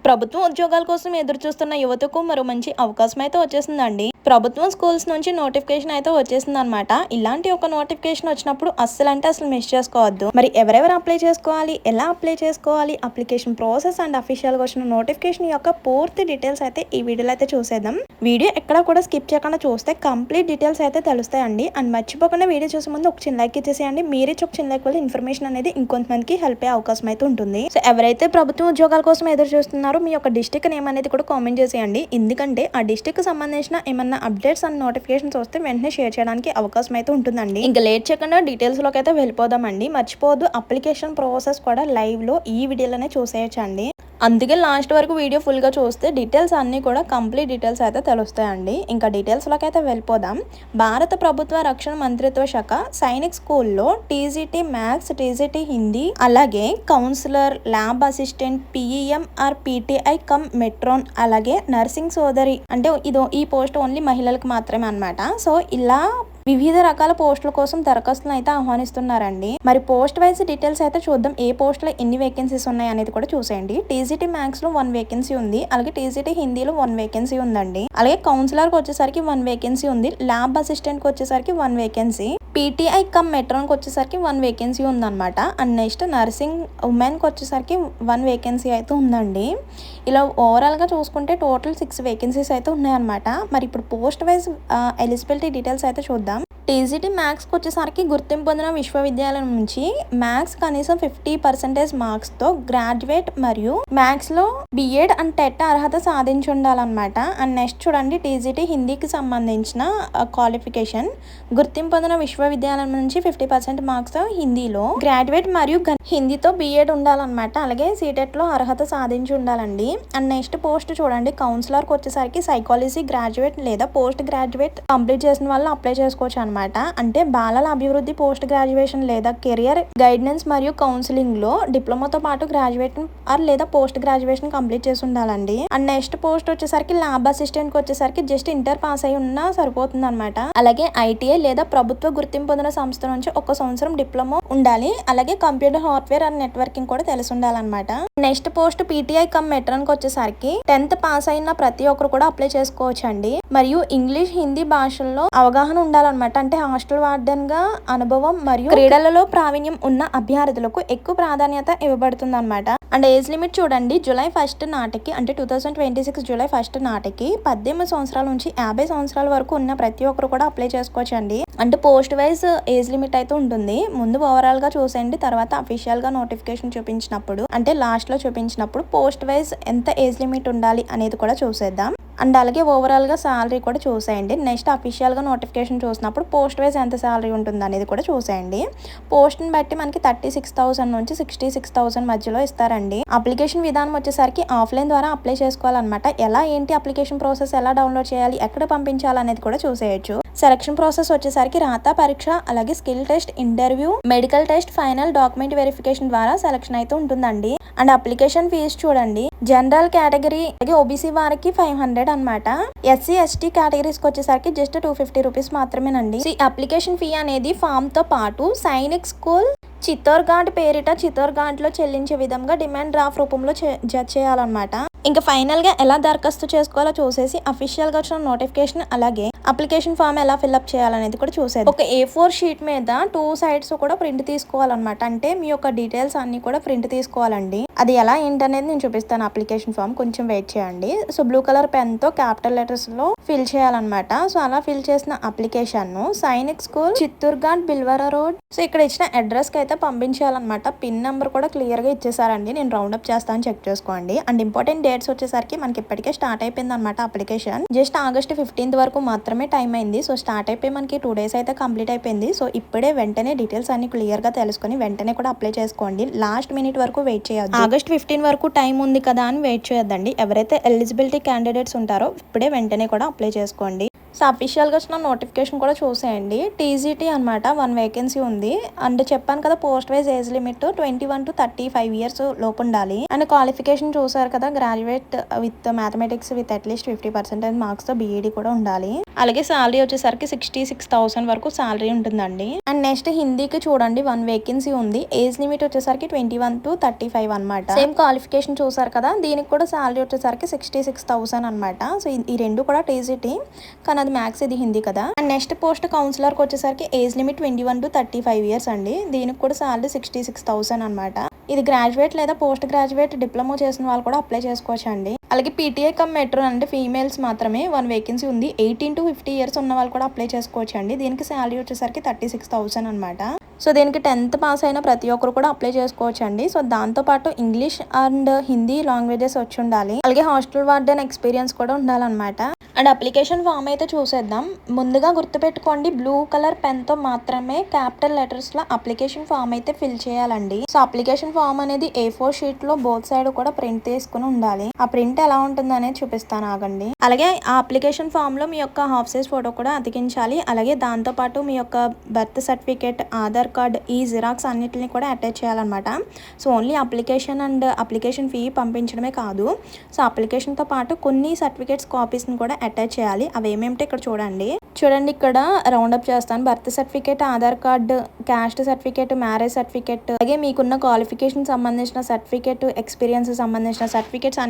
ప్రభుత్వ ఉద్యోగాల కోసం ఎదురు చూస్తున్న యువతకు మరో మంచి అవకాశం అయితే వచ్చేసిందండి. ప్రభుత్వం స్కూల్స్ నుంచి నోటిఫికేషన్ అయితే వచ్చేసింది అనమాట. ఇలాంటి ఒక నోటిఫికేషన్ వచ్చినప్పుడు అస్సలు మిస్ చేసుకోవద్దు. మరి ఎవరెవరు అప్లై చేసుకోవాలి, ఎలా అప్లై చేసుకోవాలి, అప్లికేషన్ ప్రాసెస్ అండ్ అఫీషియల్ గా వచ్చిన నోటిఫికేషన్ యొక్క పూర్తి డీటెయిల్స్ అయితే ఈ వీడియోలో అయితే చూసేద్దాం. వీడియో ఎక్కడ కూడా స్కిప్ చేయకుండా చూస్తే కంప్లీట్ డీటెయిల్స్ అయితే తెలుస్తాయండి. అండ్ మర్చిపోకుండా వీడియో చూసే ముందు ఒక చిన్న లైక్ ఇచ్చేసేయండి. మీరే ఒక చిన్న లైక్ వల్ల ఇన్ఫర్మేషన్ అనేది ఇంకొంతమందికి హెల్ప్ అయ్యే అవకాశం అయితే ఉంటుంది. సో ఎవరైతే ప్రభుత్వ ఉద్యోగాల కోసం ఎదురు చూస్తున్నారో మీ యొక్క డిస్ట్రిక్ట్ నేమ్ అనేది కూడా కామెంట్ చేసేయండి. ఎందుకంటే ఆ డిస్ట్రిక్ట్ కి సంబంధించిన ఏమన్నా అప్డేట్స్ అండ్ నోటిఫికేషన్స్ వస్తే వెంటనే షేర్ చేయడానికి అవకాశం అయితే ఉంటుందండి. ఇంకా లేట్ చేయకుండా డీటెయిల్స్ లోకి అయితే వెళ్ళిపోదామండి. మర్చిపోవద్దు, అప్లికేషన్ ప్రాసెస్ కూడా లైవ్ లో ఈ వీడియోలోనే చూసేయచ్చండి. అందుకే లాస్ట్ వరకు వీడియో ఫుల్గా చూస్తే డీటెయిల్స్ అన్నీ కూడా కంప్లీట్ డీటెయిల్స్ అయితే తెలుస్తాయండి. ఇంకా డీటెయిల్స్లోకి అయితే వెళ్ళిపోదాం. భారత ప్రభుత్వ రక్షణ మంత్రిత్వ శాఖ సైనిక్ స్కూల్లో టీజీటీ మ్యాథ్స్, టీజీటీ హిందీ, అలాగే counsellor, lab assistant, PEM or PTI cum matron, అలాగే నర్సింగ్ సోదరి, అంటే ఈ పోస్ట్ ఓన్లీ మహిళలకు మాత్రమే అనమాట. సో ఇలా వివిధ రకాల పోస్టుల కోసం దరఖాస్తులను అయితే ఆహ్వానిస్తున్నారండి. మరి పోస్ట్ వైజ్ డీటెయిల్స్ అయితే చూద్దాం. ఏ పోస్ట్ లో ఎన్ని వేకెన్సీస్ ఉన్నాయి అనేది కూడా చూసేయండి. టీజీటీ మ్యాథ్స్ లో 1 వేకెన్సీ ఉంది, అలాగే టీజీటీ హిందీలో 1 వేకెన్సీ ఉందండి. అలాగే కౌన్సిలర్ కి వచ్చేసరికి 1 వేకెన్సీ ఉంది, ల్యాబ్ అసిస్టెంట్ కి వచ్చేసరికి 1 వేకెన్సీ, పీటీఐ కమ్ మెట్రోన్ కి వచ్చేసరికి 1 వేకెన్సీ ఉందన్నమాట. అండ్ నెక్స్ట్ నర్సింగ్ ఉమెన్ కి వచ్చేసరికి 1 వేకెన్సీ అయితే ఉందండి. ఇలా ఓవరాల్ గా చూసుకుంటే టోటల్ 6 వేకెన్సీస్ అయితే ఉన్నాయన్నమాట. మరి ఇప్పుడు పోస్ట్ వైజ్ ఎలిజిబిలిటీ డీటెయిల్స్ అయితే చూద్దాం. టీజీటీ మ్యాథ్స్కి వచ్చేసరికి గుర్తింపు పొందిన విశ్వవిద్యాలయం నుంచి మ్యాథ్స్ కనీసం 50% మార్క్స్తో గ్రాడ్యుయేట్ మరియు మ్యాథ్స్లో బిఎడ్ అండ్ టెట్ అర్హత సాధించి ఉండాలన్నమాట. అండ్ నెక్స్ట్ చూడండి, టీజీటీ హిందీకి సంబంధించిన క్వాలిఫికేషన్ గుర్తింపు పొందిన విశ్వవిద్యాలయం నుంచి 50% మార్క్స్తో హిందీలో గ్రాడ్యుయేట్ మరియు హిందీతో బిఎడ్ ఉండాలన్నమాట. అలాగే సీటెట్లో అర్హత సాధించి ఉండాలండి. అండ్ నెక్స్ట్ పోస్ట్ చూడండి, కౌన్సిలర్కి వచ్చేసరికి సైకాలజీ గ్రాడ్యుయేట్ లేదా పోస్ట్ గ్రాడ్యుయేట్ కంప్లీట్ చేసిన వాళ్ళు అప్లై చేసుకోవచ్చు అనమాట. అంటే బాలల అభివృద్ధి పోస్ట్ గ్రాడ్యుయేషన్ లేదా కెరియర్ గైడెన్స్ మరియు కౌన్సిలింగ్ లో డిప్లొమాతో పాటు గ్రాడ్యుయేట్ లేదా పోస్ట్ గ్రాడ్యుయేషన్ కంప్లీట్ చేసి ఉండాలండి. అండ్ నెక్స్ట్ పోస్ట్ వచ్చేసరికి ల్యాబ్ అసిస్టెంట్ కి వచ్చేసరికి జస్ట్ ఇంటర్ పాస్ అయి ఉన్నా సరిపోతుంది అనమాట. అలాగే ఐటీఐ లేదా ప్రభుత్వ గుర్తింపు పొందిన సంస్థ నుంచి 1 సంవత్సరం డిప్లొమా ఉండాలి. అలాగే కంప్యూటర్ హార్డ్వేర్ అండ్ నెట్వర్కింగ్ కూడా తెలిసి ఉండాలన్నమాట. Next post PTI come matron కి వచ్చేసరికి 10th పాస్ అయిన ప్రతి ఒక్కరు కూడా అప్లై చేసుకోవచ్చు అండి. మరియు ఇంగ్లీష్, హిందీ భాషల్లో అవగాహన ఉండాలన్నమాట. అంటే హాస్టల్ వార్డెన్ గా అనుభవం మరియు క్రీడలలో ప్రావీణ్యం ఉన్న అభ్యర్థులకు ఎక్కువ ప్రాధాన్యత ఇవ్వబడుతుంది అనమాట. అండ్ ఏజ్ లిమిట్ చూడండి, జూలై 1 నాటికి అంటే 2026 జూలై 1 నాటికి 18 సంవత్సరాల నుంచి 50 సంవత్సరాల వరకు ఉన్న ప్రతి ఒక్కరు కూడా అప్లై చేసుకోవచ్చు అండి. అంటే పోస్ట్ వైజ్ ఏజ్ లిమిట్ అయితే ఉంటుంది. ముందు ఓవరాల్ గా చూసేయండి, తర్వాత అఫీషియల్ గా నోటిఫికేషన్ చూపించినప్పుడు అంటే లాస్ట్ లో చూపించినప్పుడు పోస్ట్ వైజ్ ఎంత ఏజ్ లిమిట్ ఉండాలి అనేది కూడా చూసేద్దాం. అండ్ అలాగే ఓవరాల్ గా శాలరీ కూడా చూసేయండి. నెక్స్ట్ అఫీషియల్ గా నోటిఫికేషన్ చూసినప్పుడు పోస్ట్ వైజ్ ఎంత శాలరీ ఉంటుంది అనేది కూడా చూసేయండి. పోస్ట్ ని బట్టి మనకి 36,000 నుంచి 66,000 మధ్యలో ఇస్తారండి. అప్లికేషన్ విధానం వచ్చేసరికి ఆఫ్లైన్ ద్వారా అప్లై చేసుకోవాలన్నమాట. ఎలా ఏంటి అప్లికేషన్ ప్రాసెస్, ఎలా డౌన్లోడ్ చేయాలి, ఎక్కడ పంపించాలి అనేది కూడా చూసేయచ్చు. సెలక్షన్ ప్రాసెస్ వచ్చేసరికి రాత పరీక్ష, అలాగే skill test, interview, medical test, final document verification ద్వారా సెలక్షన్ అయితే ఉంటుందండి. అండ్ అప్లికేషన్ ఫీజు చూడండి, జనరల్ కేటగిరీ అలాగే ఓబీసీ వారికి 500 అనమాట. ఎస్సీ ఎస్టీ కేటగిరీస్ కి వచ్చేసరికి జస్ట్ 250 రూపీస్ మాత్రమేనండి. ఈ అప్లికేషన్ ఫీ అనేది ఫామ్ తో పాటు సైనిక్ స్కూల్ చిత్తోర్ఘాట్ పేరిట చిత్తోర్ఘాట్ లో చెల్లించే విధంగా డిమాండ్ డ్రాఫ్ట్ రూపంలో జడ్జ్ చేయాలన్నమాట. ఇంకా ఫైనల్ గా ఎలా దరఖాస్తు చేసుకోవాలో చూసేసి అఫీషియల్ గా వచ్చిన నోటిఫికేషన్ అలాగే అప్లికేషన్ ఫామ్ ఎలా ఫిల్అప్ చేయాలనేది కూడా చూసేది. ఒక A4 షీట్ మీద 2 sides కూడా ప్రింట్ తీసుకోవాలన్నమాట. అంటే మీ యొక్క డీటెయిల్స్ అన్ని కూడా ప్రింట్ తీసుకోవాలండి. అది ఎలా ఏంటనేది నేను చూపిస్తాను. అప్లికేషన్ ఫామ్ కొంచెం వెయిట్ చేయండి. సో బ్లూ కలర్ పెన్ తో క్యాపిటల్ లెటర్స్ లో ఫిల్ చేయాలన్నమాట. సో అలా ఫిల్ చేసిన అప్లికేషన్ ను సైనిక్ స్కూల్, చిత్తూర్ఘాట్, బిల్వరా రోడ్, సో ఇక్కడ ఇచ్చిన అడ్రస్ కి అయితే పంపించాలన్నమాట. పిన్ నెంబర్ కూడా క్లియర్ గా ఇచ్చేసారండి. నేను రౌండ్ అప్ చేస్తాను, చెక్ చేసుకోండి. అండ్ ఇంపార్టెంట్ డేట్స్ వచ్చేసరికి మనకి ఇప్పటికే స్టార్ట్ అయిపోయింది అనమాట. అప్లికేషన్ జస్ట్ ఆగస్ట్ 15th వరకు మాత్రమే టైం అయింది. సో స్టార్ట్ అయిపోయి మనకి 2 days అయితే కంప్లీట్ అయిపోయింది. సో ఇప్పుడే వెంటనే డీటెయిల్స్ అన్ని క్లియర్ గా తెలుసుకొని వెంటనే కూడా అప్లై చేసుకోండి. లాస్ట్ మినిట్ వరకు వెయిట్ చేయొద్దు. ఆగస్ట్ 15 వరకు టైం ఉంది కదా అని వెయిట్ చేయొద్దండి. ఎవరైతే ఎలిజిబిలిటీ క్యాండిడేట్స్ ఉంటారో ఇప్పుడే వెంటనే కూడా అప్లై చేసుకోండి. సో అఫీషియల్గా వచ్చిన నోటిఫికేషన్ కూడా చూసేయండి. టీజీటీ అనమాట 1 వేకెన్సీ ఉంది. అండ్ చెప్పాను కదా, post wise age limit 21 to 35 years లోపు ఉండాలి. అండ్ క్వాలిఫికేషన్ చూసారు కదా, graduate with mathematics with at least 50% marks తో బీఈడీ కూడా ఉండాలి. అలాగే శాలరీ వచ్చేసరికి 66,000 వరకు శాలరీ ఉంటుందండి. అండ్ నెక్స్ట్ హిందీకి చూడండి 1 వేకెన్సీ ఉంది. ఏజ్ లిమిట్ వచ్చేసరికి 21 to 35 అనమాట. సేమ్ క్వాలిఫికేషన్ చూసారు కదా, దీనికి కూడా శాలరీ వచ్చేసరికి 66,000 అనమాట. సో ఈ రెండు కూడా టీజీటీ, కానీ అది మ్యాథ్స్, ఇది హిందీ కదా. అండ్ నెక్స్ట్ పోస్ట్ కౌన్సిలర్కి వచ్చేసరికి ఏజ్ లిమిట్ 21 to 35 ఇయర్స్ అండి. దీనికి కూడా శాలరీ 66,000 అనమాట. ఇది గ్రాడ్యుయేట్ లేదా పోస్ట్ గ్రాడ్యుయేట్ డిప్లొమా చేసిన వాళ్ళు కూడా అప్లై చేసుకోవచ్చు అండి. అలాగే పీటీఐ కమ్ మెట్రో అంటే ఫీమేల్స్ మాత్రమే 1 వేకెన్సీ ఉంది. 18 to 50 ఇయర్స్ ఉన్న వాళ్ళు కూడా అప్లై చేసుకోవచ్చు అండి. దీనికి శాలరీ వచ్చేసరికి 36,000 అనమాట. సో దీనికి 10th పాస్ అయిన ప్రతి ఒక్కరు కూడా అప్లై చేసుకోవచ్చు అండి. సో దాంతోపాటు ఇంగ్లీష్ అండ్ హిందీ లాంగ్వేజెస్ వచ్చి ఉండాలి. అలాగే హాస్టల్ వార్డెన్ ఎక్స్పీరియన్స్ కూడా ఉండాలన్నమాట. అండ్ అప్లికేషన్ ఫామ్ అయితే చూసేద్దాం. ముందుగా గుర్తుపెట్టుకోండి, బ్లూ కలర్ పెన్తో మాత్రమే క్యాపిటల్ లెటర్స్లో అప్లికేషన్ ఫామ్ అయితే ఫిల్ చేయాలండి. సో అప్లికేషన్ ఫామ్ అనేది A4 షీట్లో బోత్ సైడ్ కూడా ప్రింట్ తీసుకుని ఉండాలి. ఆ ప్రింట్ ఎలా ఉంటుంది అనేది చూపిస్తాను, ఆగండి. అలాగే ఆ అప్లికేషన్ ఫామ్ లో మీ యొక్క హాఫ్ సైజ్ ఫోటో కూడా అతికించాలి. అలాగే దాంతోపాటు మీ యొక్క బర్త్ సర్టిఫికేట్, ఆధార్ కార్డ్, ఈ జిరాక్స్ అన్నిటిని కూడా అటాచ్ చేయాలన్నమాట. So only application and application fee పంపించడమే కాదు, సో అప్లికేషన్తో పాటు కొన్ని సర్టిఫికేట్స్ కాపీస్ని కూడా అటాచ్ చేయాలి. అవి ఏమేమిటో ఇక్కడ చూడండి. ఇక్కడ రౌండప్ చేస్తాను. Birth certificate, Aadhaar card, caste certificate, marriage certificate, అలాగే మీకున్న క్వాలిఫికేషన్ సంబంధించిన సర్టిఫికేట్, ఎక్స్పీరియన్స్ సంబంధించిన సర్టిఫికేట్స్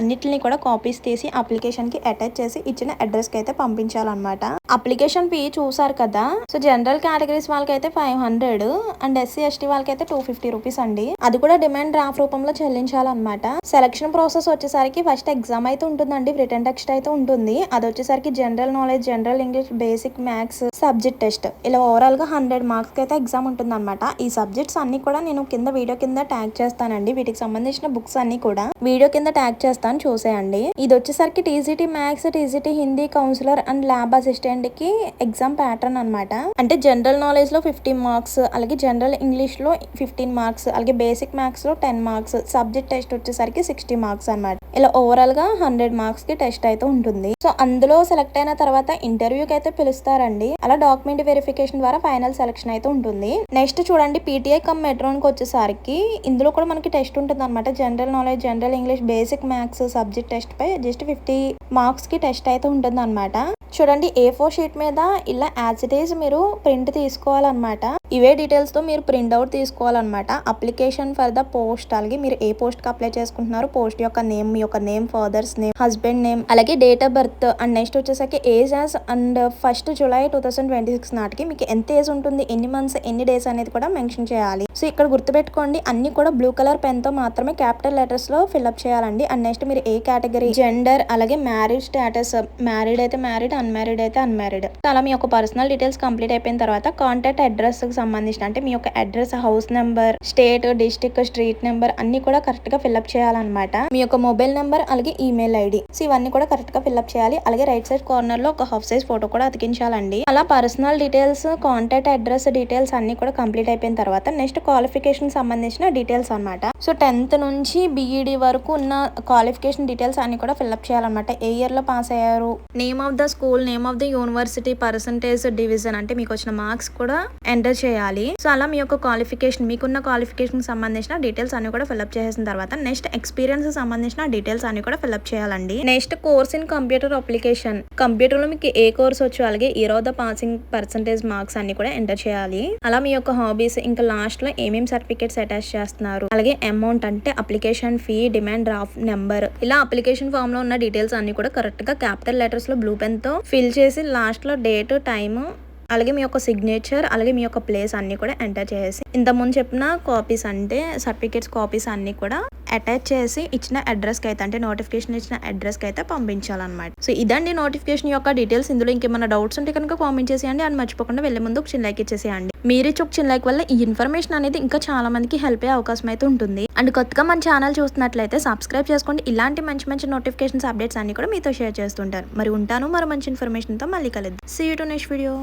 అన్నిటిని కూడా కాపీస్ తీసి అప్లికేషన్ కి అటాచ్ చేసి ఇచ్చిన అడ్రస్ కి అయితే పంపించాలన్నమాట. అప్లికేషన్ ఫీ చూసారు కదా. సో జనరల్ కేటగిరీస్ వాళ్ళకైతే 500 అండ్ SC ST వాళ్ళకైతే 250 రూపీస్ అండి. అది కూడా డిమాండ్ డ్రాఫ్ట్ రూపంలో చెల్లించాలన్నమాట. సెలక్షన్ ప్రాసెస్ వచ్చేసరికి ఫస్ట్ ఎగ్జామ్ అయితే ఉంటుందండి, రిటర్న్ టెస్ట్ అయితే ఉంటుంది. అది వచ్చేసరికి general knowledge, general English, basic maths, subject test, ఇలా ఓవరాల్ గా 100 మార్క్స్ కి అయితే ఎగ్జామ్ ఉంటుంది అనమాట. ఈ సబ్జెక్ట్స్ అన్ని కూడా నేను వీడియో కింద ట్యాగ్ చేస్తానండి. వీటికి సంబంధించిన బుక్స్ అన్ని కూడా వీడియో కింద ట్యాగ్ చేస్తాను, చూసేయండి. ఇది వచ్చేసరికి TGT maths, TGT Hindi counsellor and lab assistant కి ఎగ్జామ్ ప్యాటర్న్ అనమాట. అంటే జనరల్ నాలెడ్జ్ లో 15 మార్క్స్, అలాగే జనరల్ ఇంగ్లీష్ లో 15 మార్క్స్, అలాగే బేసిక్ మ్యాథ్స్ లో 10 మార్క్స్, సబ్జెక్ట్ టెస్ట్ వచ్చేసరికి 60 మార్క్స్ అనమాట. ఇలా ఓవరాల్ గా 100 మార్క్స్ కి టెస్ట్ అయితే ఉంటుంది. సో అందులో సెలెక్ట్ అయిన తర్వాత ఇంటర్వ్యూకి అయితే పిలుస్తారండి. అలా డాక్యుమెంట్ వెరిఫికేషన్ ద్వారా ఫైనల్ సెలక్షన్ అయితే ఉంటుంది. నెక్స్ట్ చూడండి, పీటీఐ కమ్ మెట్రోన్కి వచ్చేసరికి ఇందులో కూడా మనకి టెస్ట్ ఉంటుంది అనమాట. General knowledge, general English, basic maths, subject test పై జస్ట్ 50 మార్క్స్ కి టెస్ట్ అయితే ఉంటుంది అనమాట. చూడండి, A4 షీట్ మీద ఇలా యాజ్ ఇట్ ఈజ్ మీరు ప్రింట్ తీసుకోవాలన్నమాట. ఇవే డీటెయిల్స్ తో మీరు ప్రింట్ అవుట్ తీసుకోవాలన్నమాట. అప్లికేషన్ ఫర్ ద పోస్ట్, అలాగే మీరు ఏ పోస్ట్ కి అప్లై చేసుకుంటున్నారు, పోస్ట్ యొక్క నేమ్, మీ యొక్క name, father's name, husband name, అలాగే date of birth and next వచ్చేసరికి ఏజ్ యాజ్ అండ్ 1 జూలై 2026 నాటికి మీకు ఎంత ఏజ్ ఉంటుంది, ఎన్ని మంత్స్, ఎన్ని డేస్ అనేది కూడా మెన్షన్ చేయాలి. సో ఇక్కడ గుర్తుపెట్టుకోండి, అన్ని కూడా బ్లూ కలర్ పెన్ తో మాత్రమే క్యాపిటల్ లెటర్స్ లో ఫిల్అప్ చేయాలండి. అండ్ నెక్స్ట్ మీరు ఏ కేటగిరీ, జెండర్, అలాగే మ్యారేజ్ స్టేటస్, మ్యారీడ్ అయితే మ్యారీడ్, అన్మ్యారీడ్ అయితే అన్మ్యారీడ్. అలా మీ యొక్క పర్సనల్ డీటెయిల్స్ కంప్లీట్ అయిపోయిన తర్వాత కాంటాక్ట్ అడ్రస్ కి సంబంధించిన, అంటే మీ యొక్క address, house number, state, district, street number అన్ని కూడా కరెక్ట్ గా ఫిల్అప్ చేయాలన్నమాట. మీ యొక్క మొబైల్ నెంబర్, అలాగే ఈమెయిల్ ఐడి, సో ఇవన్నీ కూడా కరెక్ట్ గా ఫిల్అప్ చేయాలి. అలాగే రైట్ సైడ్ కార్నర్ లో ఒక హాఫ్ సైజ్ ఫోటో కూడా అతికించాలండి. అలా personal details, contact address details అన్ని కూడా కంప్లీట్ అయిపోయిన తర్వాత నెక్స్ట్ క్వాలిఫికేషన్ సంబంధించిన డీటెయిల్స్ అనమాట. సో 10th నుంచి BED వరకు ఉన్న క్వాలిఫికేషన్ డీటెయిల్స్ అన్ని కూడా ఫిల్అప్ చేయాలన్నమాట. ఏ ఇయర్ లో పాస్ అయ్యారు, name of the school, name of the university, percentage, division, అంటే మీకు వచ్చిన మార్క్స్ కూడా ఎంటర్ చేయాలి. సో అలా మీ యొక్క క్వాలిఫికేషన్, మీకున్న క్వాలిఫికేషన్ సంబంధించిన డీటెయిల్స్ అన్ని కూడా ఫిల్అప్ చేసిన తర్వాత నెక్స్ట్ ఎక్స్పీరియన్స్ సంబంధించిన డీటెయిల్స్ అన్ని కూడా ఫిల్అప్ చేయాలండి. Next course in computer application, computer లో మీకు ఏ కోర్స్ వచ్చు, అలాగే year of the passing, percentage, marks అన్ని కూడా ఎంటర్ చేయాలి. అలా మీ యొక్క హాబీస్, ఇంకా లాస్ట్ లో ఏమేమి సర్టిఫికేట్స్ అటాచ్ చేస్తున్నారు, అలాగే అమౌంట్, అంటే application fee, demand draft number, ఇలా అప్లికేషన్ ఫామ్ లో ఉన్న డీటెయిల్స్ అన్ని కూడా కరెక్ట్ గా క్యాపిటల్ లెటర్స్ లో బ్లూ పెన్ తో ఫిల్ చేసి లాస్ట్ లో డేట్, టైమ్, అలాగే మీ యొక్క సిగ్నేచర్, అలాగే మీ యొక్క ప్లేస్ అన్ని కూడా ఎంటర్ చేసి ఇంతకుముందు చెప్పిన కాపీస్, అంటే సర్టిఫికేట్స్ కాపీస్ అన్ని కూడా అటాచ్ చేసి ఇచ్చిన అడ్రస్ కి అయితే, అంటే నోటిఫికేషన్ ఇచ్చిన అడ్రస్ కి అయితే పంపించాలన్నమాట. సో ఇదండి నోటిఫికేషన్ యొక్క డీటెయిల్స్. ఇందులో ఇంకేమైనా డౌట్స్ ఉంటే కనుక కామెంట్ చేసేయండి. అండ్ మర్చిపోకుండా వెళ్ళే ముందు ఒక చిన్న లైక్ ఇచ్చేసేయండి. మీరు ఇచ్చే ఒక చిన్న లైక్ వల్ల ఈ ఇన్ఫర్మేషన్ అనేది ఇంకా చాలా మందికి హెల్ప్ అయ్యే అవకాశం అయితే ఉంటుంది. అండ్ కొత్తగా మన ఛానల్ చూస్తున్నట్లయితే సబ్స్క్రైబ్ చేసుకోండి. ఇలాంటి మంచి మంచి నోటిఫికేషన్స్, అప్డేట్స్ అన్ని కూడా మీతో షేర్ చేస్తుంటారు. మరి ఉంటాను మరో మంచి ఇన్ఫర్మేషన్ తో మళ్ళీ కలుద్దాం. See you to next video.